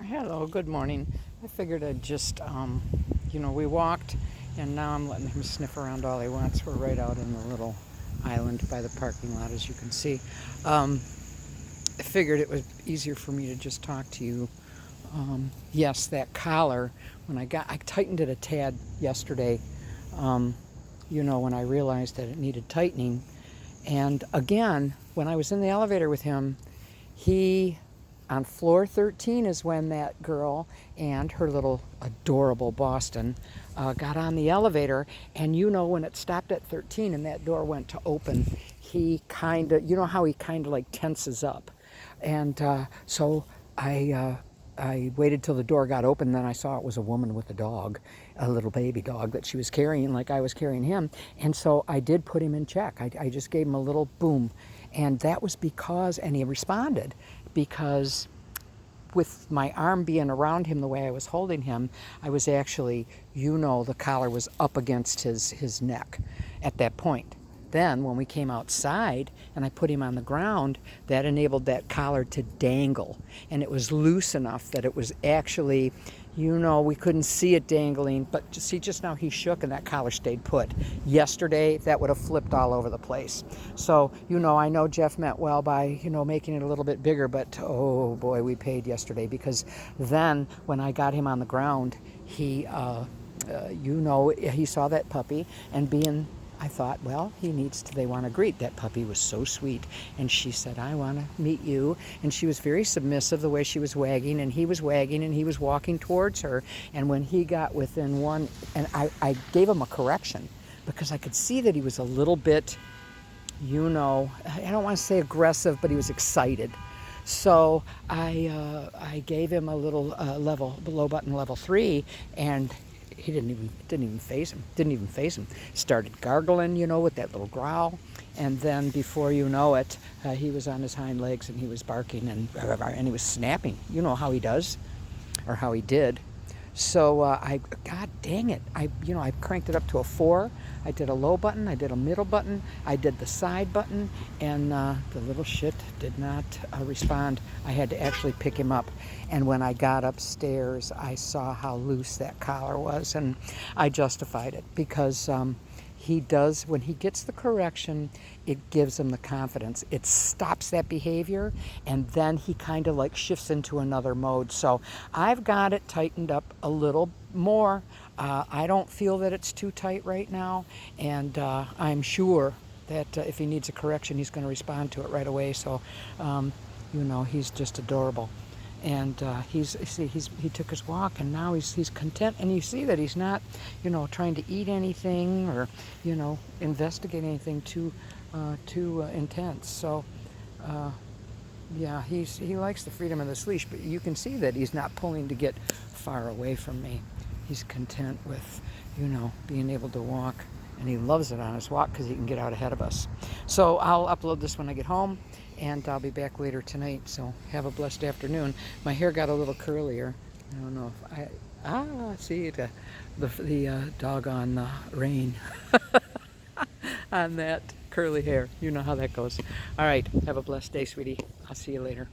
Hello, good morning. I figured I'd just, we walked and now I'm letting him sniff around all he wants. We're right out in the little island by the parking lot, as you can see. I figured it was easier for me to just talk to you. Yes, that collar, I tightened it a tad yesterday, when I realized that it needed tightening. And again, when I was in the elevator with him, he on floor 13 is when that girl and her little adorable Boston got on the elevator. And when it stopped at 13 and that door went to open, he kind of, how he kind of like tenses up. And so I waited till the door got open. Then I saw it was a woman with a dog, a little baby dog that she was carrying like I was carrying him. And so I did put him in check. I just gave him a little boom. And that was and he responded because with my arm being around him the way I was holding him, I was actually, the collar was up against his neck at that point. Then when we came outside and I put him on the ground, that enabled that collar to dangle. And it was loose enough that it was actually, we couldn't see it dangling, but just now he shook and that collar stayed put. Yesterday, that would have flipped all over the place. So, I know Jeff meant well by, making it a little bit bigger, but oh boy, we paid yesterday because then when I got him on the ground, he saw that puppy and I thought, well, they want to greet. That puppy was so sweet. And she said, I want to meet you. And she was very submissive the way she was wagging, and he was wagging, and he was walking towards her. And when he got within one, and I gave him a correction because I could see that he was a little bit, I don't want to say aggressive, but he was excited. So I gave him a little below button level 3, and he didn't even phase him. Started gargling, with that little growl, and then before you know it, he was on his hind legs and he was barking and he was snapping. You know how he does, or how he did. So God dang it, I cranked it up to a 4. I did a low button, I did a middle button, I did the side button, and the little shit did not respond. I had to actually pick him up. And when I got upstairs, I saw how loose that collar was, and I justified it because when he gets the correction, it gives him the confidence. It stops that behavior, and then he kind of like shifts into another mode. So I've got it tightened up a little more. I don't feel that it's too tight right now, and I'm sure that if he needs a correction, he's going to respond to it right away. So, he's just adorable. And he took his walk, and now he's content, and you see that he's not, trying to eat anything or, investigate anything too intense. So, he likes the freedom of this leash, but you can see that he's not pulling to get far away from me. He's content with, being able to walk, and he loves it on his walk because he can get out ahead of us. So I'll upload this when I get home, and I'll be back later tonight. So have a blessed afternoon. My hair got a little curlier. I don't know if see the doggone rain on that curly hair. You know how that goes. All right, have a blessed day, sweetie. I'll see you later.